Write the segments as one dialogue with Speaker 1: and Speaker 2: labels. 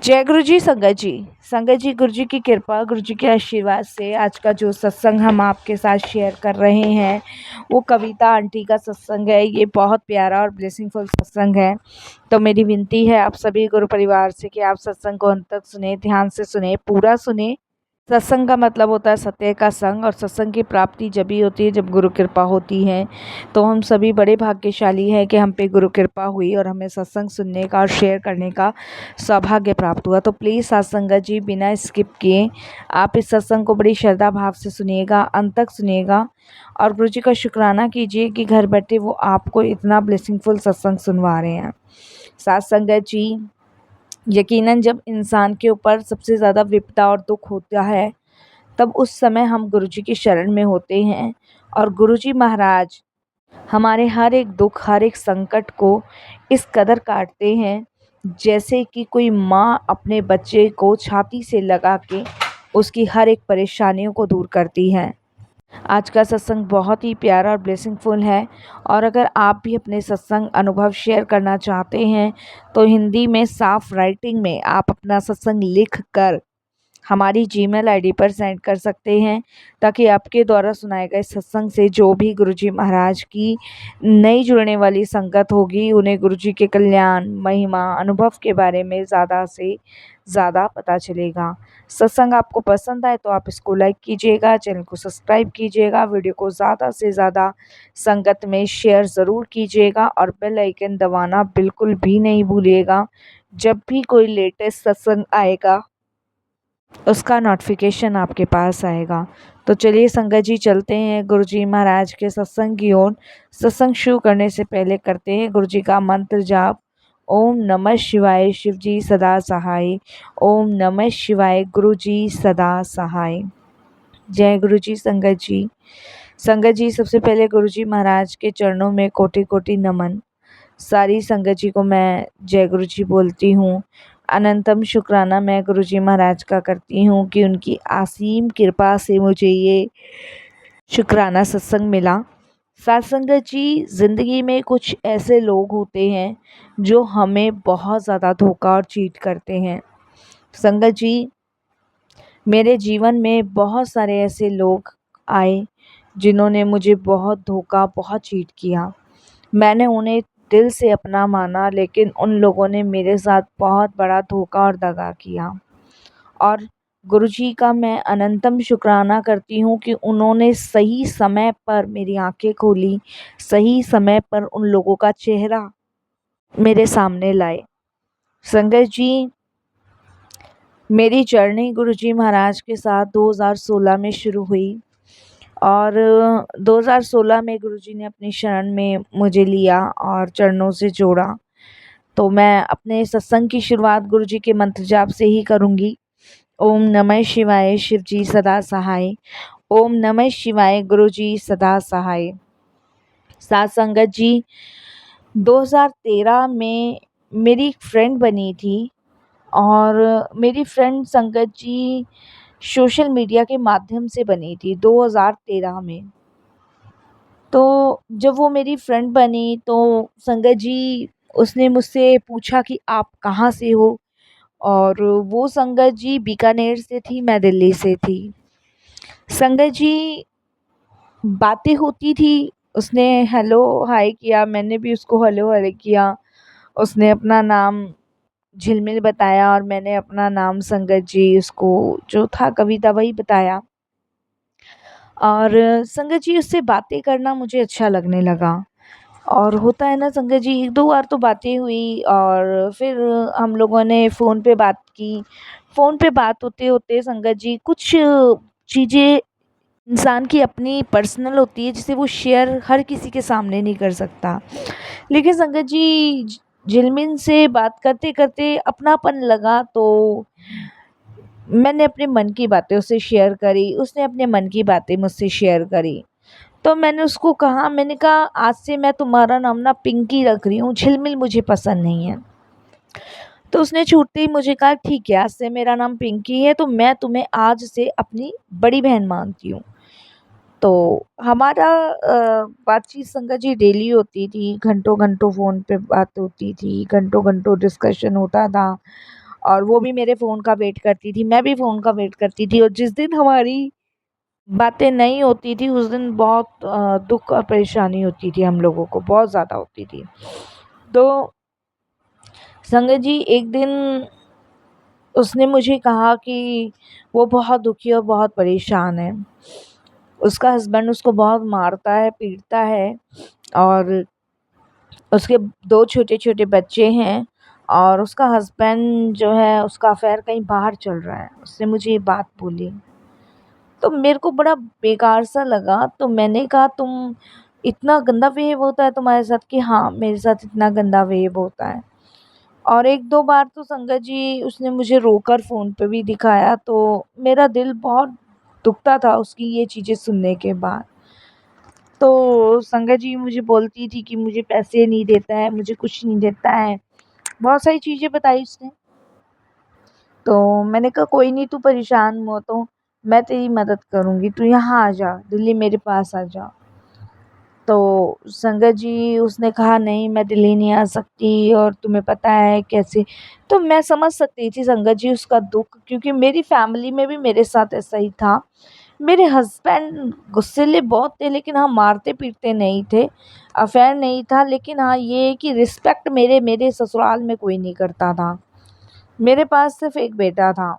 Speaker 1: जय गुरु जी संगत जी। संगत जी, गुरु जी की कृपा, गुरु जी के आशीर्वाद से आज का जो सत्संग हम आपके साथ शेयर कर रहे हैं वो कविता आंटी का सत्संग है। ये बहुत प्यारा और ब्लेसिंगफुल सत्संग है। तो मेरी विनती है आप सभी गुरु परिवार से कि आप सत्संग को अंत तक सुने, ध्यान से सुने, पूरा सुने। सत्संग का मतलब होता है सत्य का संग, और सत्संग की प्राप्ति जब ही होती है जब गुरु कृपा होती है। तो हम सभी बड़े भाग्यशाली हैं कि हम पे गुरु कृपा हुई और हमें सत्संग सुनने का और शेयर करने का सौभाग्य प्राप्त हुआ। तो प्लीज़ सत्संगत जी, बिना स्किप किए आप इस सत्संग को बड़ी श्रद्धा भाव से सुनिएगा, अंत तक सुनिएगा और गुरु जी का शुक्राना कीजिए कि घर बैठे वो आपको इतना ब्लेसिंगफुल सत्संग सुनवा रहे हैं। सत्संगत जी, यकीनन जब इंसान के ऊपर सबसे ज़्यादा विपदा और दुख होता है तब उस समय हम गुरुजी की शरण में होते हैं और गुरुजी महाराज हमारे हर एक दुख, हर एक संकट को इस कदर काटते हैं जैसे कि कोई माँ अपने बच्चे को छाती से लगा के उसकी हर एक परेशानियों को दूर करती है। आज का सत्संग बहुत ही प्यारा और ब्लेसिंगफुल है। और अगर आप भी अपने सत्संग अनुभव शेयर करना चाहते हैं तो हिंदी में साफ राइटिंग में आप अपना सत्संग लिख कर हमारी जीमेल आईडी पर सेंड कर सकते हैं, ताकि आपके द्वारा सुनाए गए सत्संग से जो भी गुरुजी महाराज की नई जुड़ने वाली संगत होगी उन्हें गुरुजी के कल्याण, महिमा, अनुभव के बारे में ज़्यादा से ज़्यादा पता चलेगा। सत्संग आपको पसंद आए तो आप इसको लाइक कीजिएगा, चैनल को सब्सक्राइब कीजिएगा, वीडियो को ज़्यादा से ज़्यादा संगत में शेयर ज़रूर कीजिएगा और बेल आइकन दबाना बिल्कुल भी नहीं भूलिएगा। जब भी कोई लेटेस्ट सत्संग आएगा उसका नोटिफिकेशन आपके पास आएगा। तो चलिए संगत जी, चलते हैं गुरुजी महाराज के सत्संग की ओर। सत्संग शुरू करने से पहले करते हैं गुरुजी का मंत्र जाप। ओम नमः शिवाय, शिव जी सदा सहाय। ओम नमः शिवाय, गुरु जी सदा सहाय। जय गुरु जी संगत जी। संगत जी, सबसे पहले गुरु जी महाराज के चरणों में कोटि कोटि नमन। सारी संगत जी को मैं जय गुरु जी बोलती हूँ। अनंतम शुक्राना मैं गुरु जी महाराज का करती हूँ कि उनकी असीम कृपा से मुझे ये शुक्राना सत्संग मिला। साथ संगत जी, ज़िंदगी में कुछ ऐसे लोग होते हैं जो हमें बहुत ज़्यादा धोखा और चीट करते हैं। संगत जी, मेरे जीवन में बहुत सारे ऐसे लोग आए जिन्होंने मुझे बहुत धोखा, बहुत चीट किया। मैंने उन्हें दिल से अपना माना, लेकिन उन लोगों ने मेरे साथ बहुत बड़ा धोखा और दगा किया। और गुरुजी का मैं अनंतम शुक्राना करती हूँ कि उन्होंने सही समय पर मेरी आंखें खोली, सही समय पर उन लोगों का चेहरा मेरे सामने लाए। संगत जी, मेरी जर्नी गुरुजी महाराज के साथ 2016 में शुरू हुई और 2016 में गुरुजी ने अपनी शरण में मुझे लिया और चरणों से जोड़ा। तो मैं अपने सत्संग की शुरुआत गुरुजी के मंत्र जाप से ही करूँगी। ओम नमः शिवाय, शिव जी सदा सहाय। ओम नमः शिवाय, गुरु जी सदा सहाय। साथ संगत जी, 2013 में मेरी एक फ्रेंड बनी थी और मेरी फ्रेंड संगत जी सोशल मीडिया के माध्यम से बनी थी 2013 में। तो जब वो मेरी फ्रेंड बनी तो संगत जी उसने मुझसे पूछा कि आप कहाँ से हो, और वो संगत जी बीकानेर से थी, मैं दिल्ली से थी। संगत जी, बातें होती थी, उसने हेलो हाय किया, मैंने भी उसको हेलो हाय किया। उसने अपना नाम झिलमिल बताया और मैंने अपना नाम संगत जी उसको जो था कविता वही बताया। और संगत जी, उससे बातें करना मुझे अच्छा लगने लगा। और होता है ना संगत जी, एक दो बार तो बातें हुई और फिर हम लोगों ने फ़ोन पे बात की। फ़ोन पे बात होते होते संगत जी कुछ चीज़ें इंसान की अपनी पर्सनल होती है जिसे वो शेयर हर किसी के सामने नहीं कर सकता। लेकिन संगत जी, झिलमिल से बात करते करते अपनापन लगा तो मैंने अपने मन की बातें उससे शेयर करी, उसने अपने मन की बातें मुझसे शेयर करी। तो मैंने उसको कहा, मैंने कहा आज से मैं तुम्हारा नाम ना पिंकी रख रही हूँ, झिलमिल मुझे पसंद नहीं है। तो उसने छूटते ही मुझे कहा ठीक है, आज से मेरा नाम पिंकी है, तो मैं तुम्हें आज से अपनी बड़ी बहन मानती हूँ। तो हमारा बातचीत संगत जी डेली होती थी, घंटों घंटों फ़ोन पे बात होती थी, घंटों घंटों डिस्कशन होता था। और वो भी मेरे फ़ोन का वेट करती थी, मैं भी फ़ोन का वेट करती थी और जिस दिन हमारी बातें नहीं होती थी उस दिन बहुत दुःख और परेशानी होती थी, हम लोगों को बहुत ज़्यादा होती थी। तो संगत जी एक दिन उसने मुझे कहा कि वो बहुत दुखी और बहुत परेशान है। उसका हस्बैंड उसको बहुत मारता है, पीटता है और उसके 2 छोटे-छोटे बच्चे हैं और उसका हस्बैंड जो है उसका अफ़ेयर कहीं बाहर चल रहा है। उसने मुझे ये बात बोली। तो मेरे को बड़ा बेकार सा लगा, तो मैंने कहा तुम इतना गंदा बिहेव होता है तुम्हारे साथ? कि हाँ, मेरे साथ इतना गंदा बिहेव होता है। और 1-2 बार तो संगत जी उसने मुझे रोकर फ़ोन पे भी दिखाया, तो मेरा दिल बहुत दुखता था उसकी ये चीज़ें सुनने के बाद। तो संगत जी मुझे बोलती थी कि मुझे पैसे नहीं देता है, मुझे कुछ नहीं देता है, बहुत सारी चीज़ें बताई उसने। तो मैंने कहा कोई नहीं, तू परेशान मत हो, मैं तेरी मदद करूँगी, तू यहाँ आ जा, दिल्ली मेरे पास आ जा। तो संगत जी उसने कहा नहीं मैं दिल्ली नहीं आ सकती और तुम्हें पता है कैसे। तो मैं समझ सकती थी संगत जी उसका दुःख, क्योंकि मेरी फैमिली में भी मेरे साथ ऐसा ही था। मेरे हस्बैंड गुस्सैले बहुत थे, लेकिन हाँ मारते-पीटते नहीं थे, अफ़ेयर नहीं था, लेकिन हाँ ये है कि रिस्पेक्ट मेरे मेरे ससुराल में कोई नहीं करता था। मेरे पास सिर्फ़ एक बेटा था।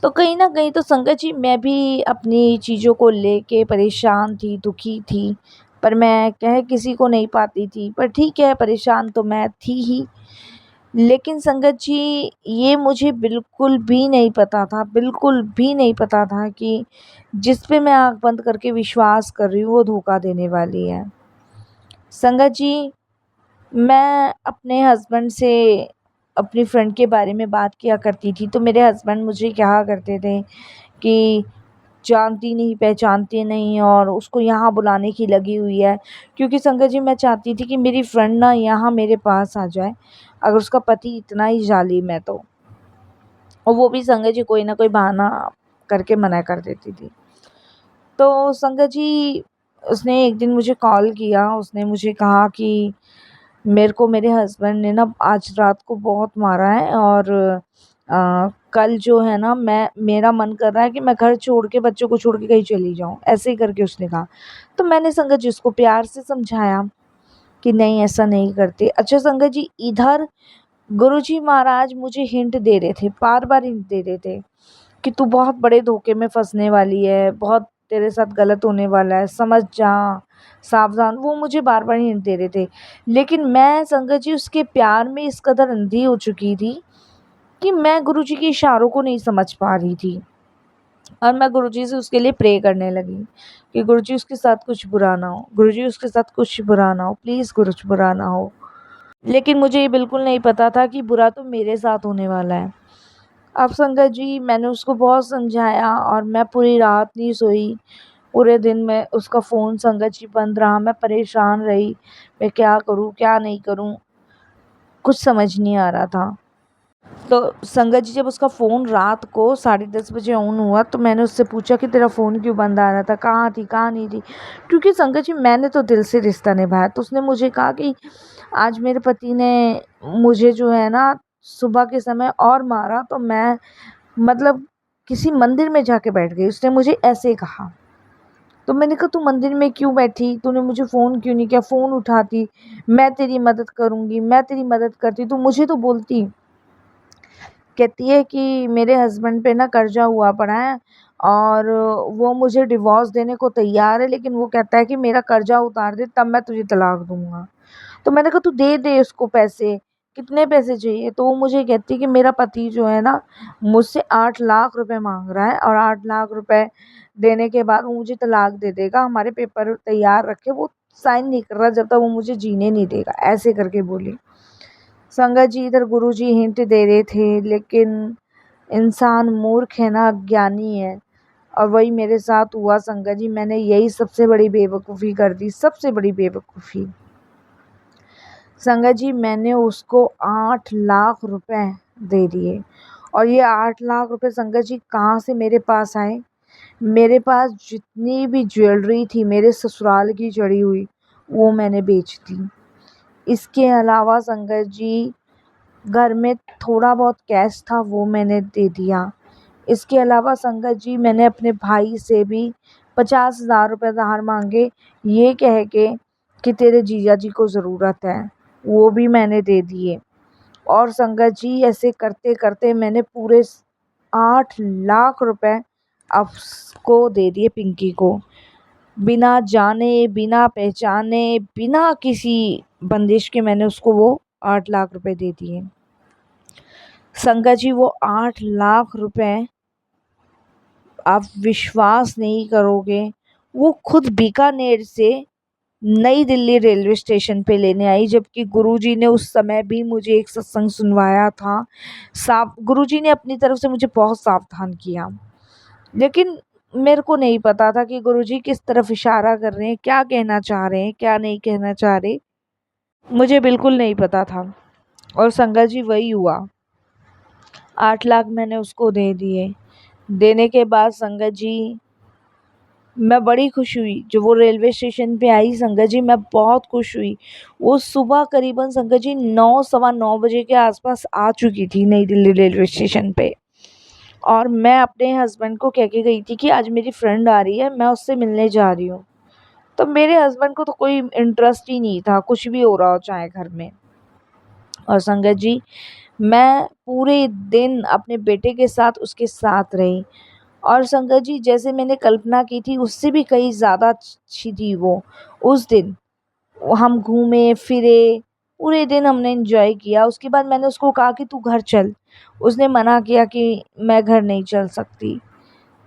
Speaker 1: तो कहीं न कहीं तो संगत जी मैं भी अपनी चीज़ों को लेके परेशान थी, दुखी थी, पर मैं कह किसी को नहीं पाती थी। पर ठीक है, परेशान तो मैं थी ही। लेकिन संगत जी ये मुझे बिल्कुल भी नहीं पता था, बिल्कुल भी नहीं पता था कि जिस पे मैं आँख बंद करके विश्वास कर रही हूँ वो धोखा देने वाली है। संगत जी मैं अपने हस्बैंड से अपनी फ्रेंड के बारे में बात किया करती थी, तो मेरे हस्बैंड मुझे कहा करते थे कि जानती नहीं, पहचानती नहीं और उसको यहाँ बुलाने की लगी हुई है। क्योंकि संगत जी मैं चाहती थी कि मेरी फ्रेंड ना यहाँ मेरे पास आ जाए, अगर उसका पति इतना ही ज़ालिम है तो। और वो भी संगत जी कोई ना कोई बहाना करके मना कर देती थी। तो संगत जी उसने एक दिन मुझे कॉल किया, उसने मुझे कहा कि मेरे को मेरे हस्बैंड ने ना आज रात को बहुत मारा है और कल जो है ना मेरा मन कर रहा है कि मैं घर छोड़ के बच्चों को छोड़ के कहीं चली जाऊँ, ऐसे ही करके उसने कहा। तो मैंने संगत जी उसको प्यार से समझाया कि नहीं ऐसा नहीं करते। अच्छा संगत जी इधर गुरुजी महाराज मुझे हिंट दे रहे थे, बार-बार हिंट दे रहे थे कि तू बहुत बड़े धोखे में फँसने वाली है, बहुत तेरे साथ गलत होने वाला है, समझ जा, सावधान। वो मुझे बार-बार हिंट दे रहे थे। लेकिन मैं संगत जी उसके प्यार में इस कदर अंधी हो चुकी थी कि मैं गुरुजी के इशारों को नहीं समझ पा रही थी। और मैं गुरुजी से उसके लिए प्रे करने लगी कि गुरुजी उसके साथ कुछ बुरा ना हो, गुरुजी उसके साथ कुछ बुरा ना हो, प्लीज़ कुछ बुरा ना हो। लेकिन मुझे ये बिल्कुल नहीं पता था कि बुरा तो मेरे साथ होने वाला है। अब संगत जी मैंने उसको बहुत समझाया और मैं पूरी रात नहीं सोई। पूरे दिन में उसका फ़ोन संगत जी बंद रहा, मैं परेशान रही, मैं क्या करूँ, क्या नहीं करूँ, कुछ समझ नहीं आ रहा था। तो संगत जी जब उसका फ़ोन रात को 10:30 बजे ऑन हुआ तो मैंने उससे पूछा कि तेरा फ़ोन क्यों बंद आ रहा था? कहाँ थी, कहाँ नहीं थी? क्योंकि संगत जी मैंने तो दिल से रिश्ता निभाया। तो उसने मुझे कहा कि आज मेरे पति ने मुझे जो है ना सुबह के समय और मारा, तो मैं मतलब किसी मंदिर में जाके बैठ गई। उसने मुझे ऐसे कहा। तो मैंने कहा तू मंदिर में क्यों बैठी? तूने मुझे फ़ोन क्यों नहीं किया? फ़ोन उठाती, मैं तेरी मदद करूँगी, मैं तेरी मदद करती, तू मुझे तो बोलती। कहती है कि मेरे हस्बैंड पे ना कर्जा हुआ पड़ा है और वो मुझे डिवोर्स देने को तैयार है, लेकिन वो कहता है कि मेरा कर्जा उतार दे तब मैं तुझे तलाक दूंगा। तो मैंने कहा तू दे दे उसको पैसे, कितने पैसे चाहिए? तो वो मुझे कहती है कि मेरा पति जो है ना मुझसे 8 लाख रुपए मांग रहा है और 8 लाख रुपए देने के बाद वो मुझे तलाक दे देगा, हमारे पेपर तैयार रखे, वो साइन नहीं कर रहा जब तक वो मुझे जीने नहीं देगा, ऐसे करके बोली। संगत जी इधर गुरुजी हिंट दे रहे थे, लेकिन इंसान मूर्ख है ना, अज्ञानी है और वही मेरे साथ हुआ संगत जी। मैंने यही सबसे बड़ी बेवकूफ़ी कर दी, सबसे बड़ी बेवकूफ़ी। संगत जी मैंने उसको 8 लाख रुपए दे दिए और ये 8 लाख रुपए संगत जी कहाँ से मेरे पास आए? मेरे पास जितनी भी ज्वेलरी थी मेरे ससुराल की चढ़ी हुई, वो मैंने बेच दी। इसके अलावा संगत जी घर में थोड़ा बहुत कैश था वो मैंने दे दिया। इसके अलावा संगत जी मैंने अपने भाई से भी 50,000 रुपये धार मांगे, ये कह के कि तेरे जीजा जी को ज़रूरत है, वो भी मैंने दे दिए। और संगत जी ऐसे करते करते मैंने पूरे 8 लाख रुपए उसको दे दिए, पिंकी को, बिना जाने बिना पहचाने बिना किसी बंदिश के मैंने उसको वो 8 लाख रुपए दे दिए। संगत जी वो 8 लाख रुपए आप विश्वास नहीं करोगे, वो खुद बीकानेर से नई दिल्ली रेलवे स्टेशन पे लेने आई, जबकि गुरुजी ने उस समय भी मुझे एक सत्संग सुनवाया था। साफ गुरुजी ने अपनी तरफ से मुझे बहुत सावधान किया, लेकिन मेरे को नहीं पता था कि गुरुजी किस तरफ इशारा कर रहे हैं, क्या कहना चाह रहे हैं, क्या नहीं कहना चाह रहे, मुझे बिल्कुल नहीं पता था। और संगत जी वही हुआ, 8 लाख मैंने उसको दे दिए। देने के बाद संगत जी मैं बड़ी खुश हुई, जब वो रेलवे स्टेशन पे आई संगत जी मैं बहुत खुश हुई। वो सुबह करीबन संगत जी 9 सवा 9 बजे के आसपास आ चुकी थी नई दिल्ली रेलवे स्टेशन पे। और मैं अपने हस्बैंड को कह के गई थी कि आज मेरी फ्रेंड आ रही है, मैं उससे मिलने जा रही हूँ। तो मेरे हस्बैंड को तो कोई इंटरेस्ट ही नहीं था, कुछ भी हो रहा हो चाहे घर में। और संगत जी मैं पूरे दिन अपने बेटे के साथ उसके साथ रही। और संगत जी जैसे मैंने कल्पना की थी उससे भी कहीं ज़्यादा अच्छी थी वो। उस दिन हम घूमे फिरे, पूरे दिन हमने एंजॉय किया। उसके बाद मैंने उसको कहा कि तू घर चल, उसने मना किया कि मैं घर नहीं चल सकती।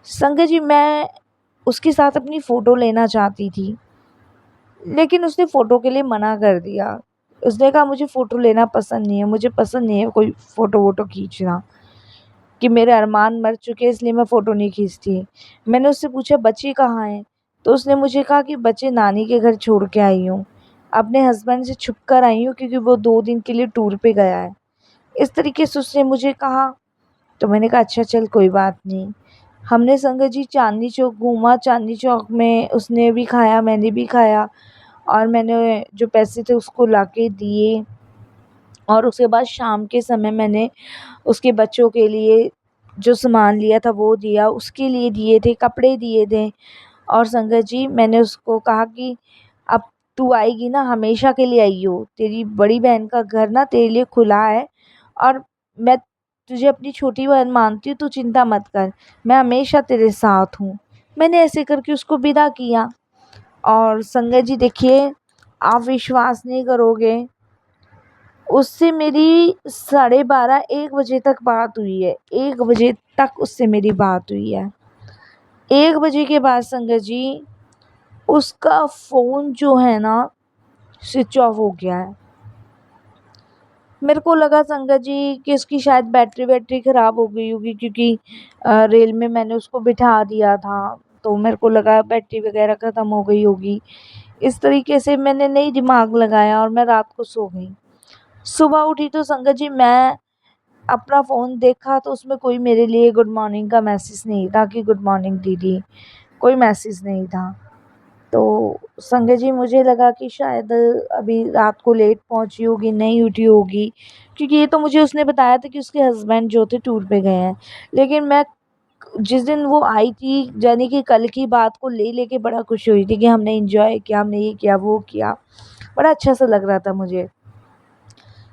Speaker 1: संगत जी मैं उसके साथ अपनी फ़ोटो लेना चाहती थी, लेकिन उसने फ़ोटो के लिए मना कर दिया। उसने कहा मुझे फ़ोटो लेना पसंद नहीं है, मुझे पसंद नहीं है कोई फ़ोटो वोटो खींचना, कि मेरे अरमान मर चुके हैं इसलिए मैं फ़ोटो नहीं खींचती। मैंने उससे पूछा बच्चे कहाँ हैं? तो उसने मुझे कहा कि बच्चे नानी के घर छोड़ के आई हूँ, अपने हस्बैंड से छुप कर आई हूँ क्योंकि वो 2 दिन के लिए टूर पे गया है। इस तरीके से उसने मुझे कहा। तो मैंने कहा अच्छा चल कोई बात नहीं। हमने संगत जी चांदनी चौक घूमा, चांदनी चौक में उसने भी खाया मैंने भी खाया, और मैंने जो पैसे थे उसको लाके दिए। और उसके बाद शाम के समय मैंने उसके बच्चों के लिए जो सामान लिया था वो दिया, उसके लिए दिए थे, कपड़े दिए थे। और संगत जी मैंने उसको कहा कि अब तू आएगी ना हमेशा के लिए आइयो, तेरी बड़ी बहन का घर ना तेरे लिए खुला है, और मैं तुझे अपनी छोटी बहन मानती हूँ, तू चिंता मत कर, मैं हमेशा तेरे साथ हूँ। मैंने ऐसे करके उसको विदा किया। और संगत जी देखिए आप विश्वास नहीं करोगे, उससे मेरी 12:30 1 बजे तक बात हुई है, 1 बजे तक उससे मेरी बात हुई है। 1 बजे के बाद संगत जी उसका फ़ोन जो है ना स्विच ऑफ हो गया है। मेरे को लगा संगत जी कि उसकी शायद बैटरी वैटरी ख़राब हो गई होगी, क्योंकि रेल में मैंने उसको बिठा दिया था, तो मेरे को लगा बैटरी वगैरह ख़त्म हो गई होगी। इस तरीके से मैंने नहीं दिमाग लगाया और मैं रात को सो गई। सुबह उठी तो संगत जी मैं अपना फ़ोन देखा तो उसमें कोई मेरे लिए गुड मॉर्निंग का मैसेज नहीं था कि गुड मॉर्निंग दीदी, कोई मैसेज नहीं था। तो संगत जी मुझे लगा कि शायद अभी रात को लेट पहुंची होगी, नहीं उठी होगी, क्योंकि ये तो मुझे उसने बताया था कि उसके हस्बैंड जो थे टूर पे गए हैं। लेकिन मैं जिस दिन वो आई थी यानी कि कल की बात को ले लेके बड़ा खुश हुई थी कि हमने एंजॉय किया, हमने ये किया वो किया, बड़ा अच्छा सा लग रहा था मुझे।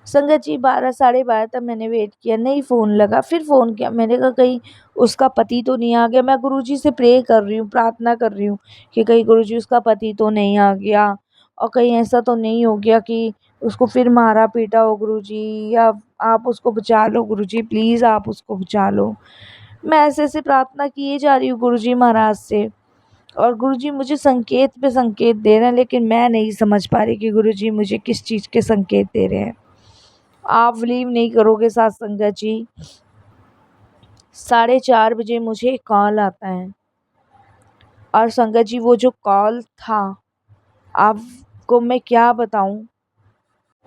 Speaker 1: संगत जी 12 साढ़े 12 तक मैंने वेट किया, नहीं फ़ोन लगा। फिर फ़ोन किया, मैंने कहा कहीं उसका पति तो नहीं आ गया। मैं गुरुजी से प्रे कर रही हूँ, प्रार्थना कर रही हूँ कि कहीं गुरुजी उसका पति तो नहीं आ गया, और कहीं ऐसा तो नहीं हो गया कि उसको फिर मारा पीटा हो गुरुजी, या आप उसको बचा लो गुरुजी, प्लीज़ आप उसको बचा लो। मैं ऐसे-ऐसे प्रार्थना किए जा रही हूँ गुरुजी महाराज से, और गुरुजी मुझे संकेत पे संकेत दे रहे हैं, लेकिन मैं नहीं समझ पा रही कि गुरुजी मुझे किस चीज़ के संकेत दे रहे हैं। आप बिलीव नहीं करोगे साथ संगत जी, 4:30 बजे मुझे एक कॉल आता है, और संगत जी वो जो कॉल था आपको मैं क्या बताऊं,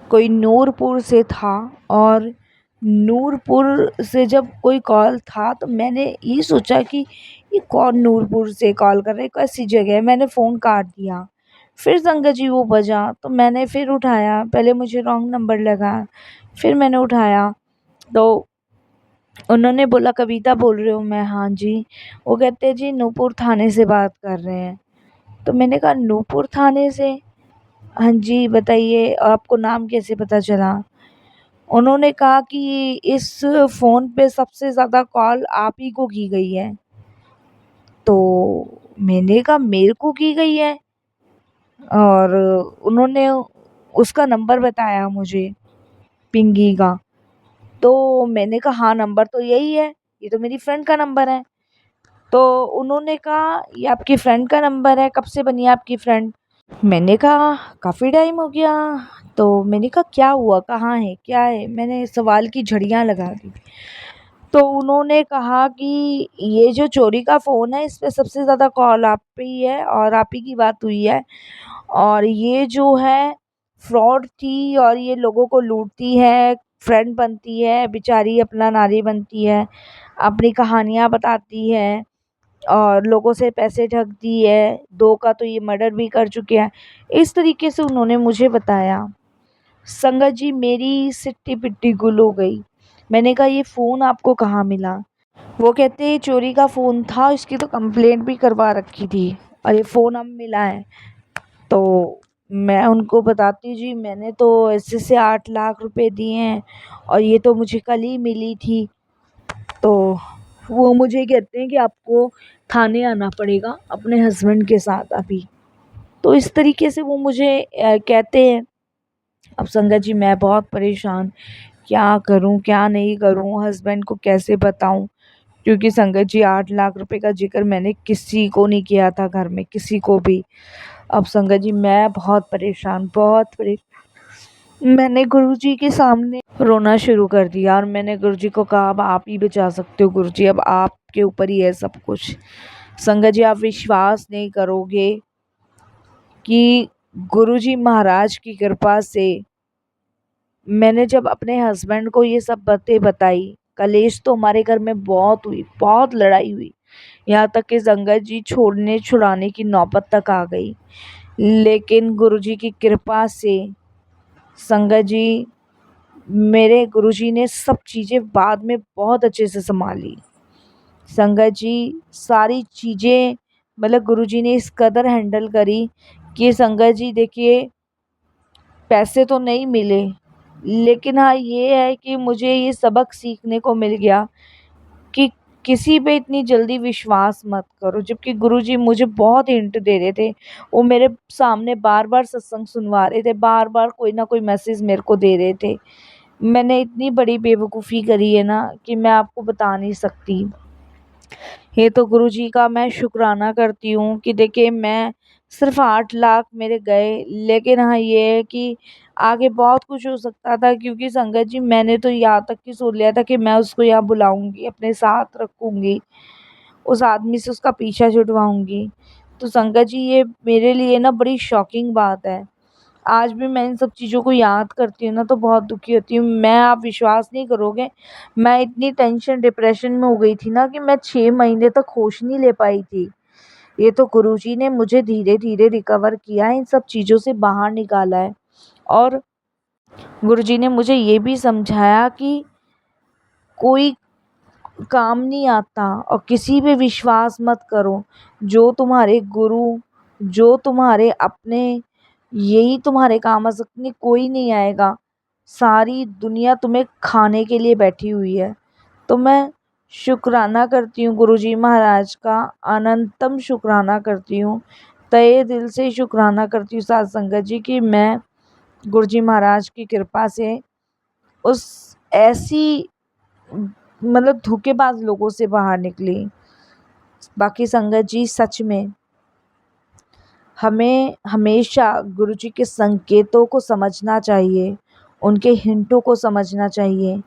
Speaker 1: कोई नूरपुर से था। और नूरपुर से जब कोई कॉल था तो मैंने ये सोचा कि ये कौन नूरपुर से कॉल कर रहा है, कैसी जगह है, मैंने फ़ोन काट दिया। फिर संगत जी वो बजा तो मैंने फिर उठाया। पहले मुझे रॉन्ग नंबर लगा, फिर मैंने उठाया तो उन्होंने बोला कविता बोल रहे हो? मैं हाँ जी। वो कहते जी नूपुर थाने से बात कर रहे हैं। तो मैंने कहा नूपुर थाने से? हाँ जी बताइए आपको नाम कैसे पता चला? उन्होंने कहा कि इस फ़ोन पे सबसे ज़्यादा कॉल आप ही को की गई है। तो मैंने कहा मेरे को की गई है? और उन्होंने उसका नंबर बताया मुझे, पिंकी का। तो मैंने कहा हाँ नंबर तो यही है, ये तो मेरी फ्रेंड का नंबर है। तो उन्होंने कहा ये आपकी फ्रेंड का नंबर है, कब से बनी है आपकी फ्रेंड? मैंने कहा काफ़ी टाइम हो गया। तो मैंने कहा क्या हुआ, कहाँ है, क्या है? मैंने सवाल की झड़ियाँ लगा दी। तो उन्होंने कहा कि ये जो चोरी का फ़ोन है इस पे सबसे ज़्यादा कॉल आप पे ही है और आप ही की बात हुई है, और ये जो है फ्रॉड थी और ये लोगों को लूटती है, फ्रेंड बनती है, बेचारी अपना नारी बनती है, अपनी कहानियाँ बताती है और लोगों से पैसे ठगती है, 2 का तो ये मर्डर भी कर चुके हैं। इस तरीके से उन्होंने मुझे बताया। संगत जी मेरी सिट्टी-पिट्टी गुल हो गई। मैंने कहा ये फ़ोन आपको कहाँ मिला? वो कहते ये चोरी का फ़ोन था, इसकी तो कंप्लेंट भी करवा रखी थी और ये फ़ोन अब मिला है। तो मैं उनको बताती जी मैंने तो ऐसे से 8 लाख रुपए दिए हैं और ये तो मुझे कल ही मिली थी। तो वो मुझे कहते हैं कि आपको थाने आना पड़ेगा अपने हस्बैंड के साथ अभी। तो इस तरीके से वो मुझे कहते हैं। अब संगत जी मैं बहुत परेशान, क्या करूं क्या नहीं करूं, हस्बैंड को कैसे बताऊं? क्योंकि संगत जी 8 लाख रुपए का जिक्र मैंने किसी को नहीं किया था घर में, किसी को भी। अब संगत जी मैं बहुत परेशान, मैंने गुरुजी के सामने रोना शुरू कर दिया और मैंने गुरुजी को कहा अब आप ही बचा सकते हो गुरुजी, अब आपके ऊपर ही है सब कुछ। संगत जी आप विश्वास नहीं करोगे कि गुरुजी महाराज की कृपा से मैंने जब अपने हस्बैंड को ये सब बातें बताई, कलेश तो हमारे घर में बहुत हुई, बहुत लड़ाई हुई, यहाँ तक कि संगत जी छोड़ने छुड़ाने की नौबत तक आ गई। लेकिन गुरुजी की कृपा से संगत जी मेरे गुरुजी ने सब चीज़ें बाद में बहुत अच्छे से संभाली। संगत जी सारी चीज़ें मतलब गुरुजी ने इस कदर हैंडल करी कि संगत जी देखिए पैसे तो नहीं मिले, लेकिन हाँ ये है कि मुझे ये सबक सीखने को मिल गया कि किसी पे इतनी जल्दी विश्वास मत करो। जबकि गुरुजी मुझे बहुत हिंट दे रहे थे, वो मेरे सामने बार बार सत्संग सुनवा रहे थे, बार बार कोई ना कोई मैसेज मेरे को दे रहे थे। मैंने इतनी बड़ी बेवकूफ़ी करी है ना कि मैं आपको बता नहीं सकती। ये तो गुरुजी का मैं शुक्राना करती हूँ कि देखिए मैं सिर्फ 8 लाख मेरे गए, लेकिन हाँ ये है कि आगे बहुत कुछ हो सकता था, क्योंकि संगत जी मैंने तो यहाँ तक कि सोच लिया था कि मैं उसको यहाँ बुलाऊंगी, अपने साथ रखूंगी, उस आदमी से उसका पीछा छुड़वाऊंगी। तो संगत जी ये मेरे लिए ना बड़ी शॉकिंग बात है। आज भी मैं इन सब चीज़ों को याद करती हूँ ना तो बहुत दुखी होती हूँ। मैं आप विश्वास नहीं करोगे, मैं इतनी टेंशन डिप्रेशन में हो गई थी ना कि मैं 6 महीने तक होश नहीं ले पाई थी। ये तो गुरुजी ने मुझे धीरे-धीरे रिकवर किया है, इन सब चीज़ों से बाहर निकाला है। और गुरुजी ने मुझे ये भी समझाया कि कोई काम नहीं आता और किसी पे विश्वास मत करो। जो तुम्हारे गुरु, जो तुम्हारे अपने, यही तुम्हारे काम आ सकते, कोई नहीं आएगा। सारी दुनिया तुम्हें खाने के लिए बैठी हुई है। तो मैं शुक्राना करती हूँ गुरुजी महाराज का, अनंतम शुक्राना करती हूँ, तहे दिल से शुक्राना करती हूँ साध संगत जी कि मैं गुरुजी महाराज की कृपा से उस ऐसी मतलब धोखेबाज लोगों से बाहर निकली। बाकी संगत जी सच में हमें हमेशा गुरुजी के संकेतों को समझना चाहिए, उनके हिंटों को समझना चाहिए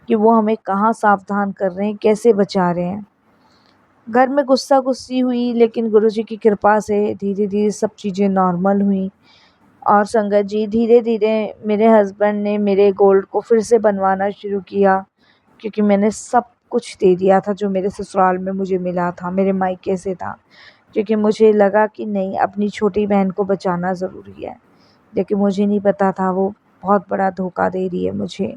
Speaker 1: कि वो हमें कहाँ सावधान कर रहे हैं, कैसे बचा रहे हैं। घर में गुस्सा गुस्सी हुई, लेकिन गुरुजी की कृपा से धीरे धीरे सब चीज़ें नॉर्मल हुई। और संगत जी धीरे धीरे मेरे हस्बैंड ने मेरे गोल्ड को फिर से बनवाना शुरू किया, क्योंकि मैंने सब कुछ दे दिया था जो मेरे ससुराल में मुझे मिला था, मेरे मायके से था। क्योंकि मुझे लगा कि नहीं, अपनी छोटी बहन को बचाना ज़रूरी है। लेकिन मुझे नहीं पता था वो बहुत बड़ा धोखा दे रही है मुझे।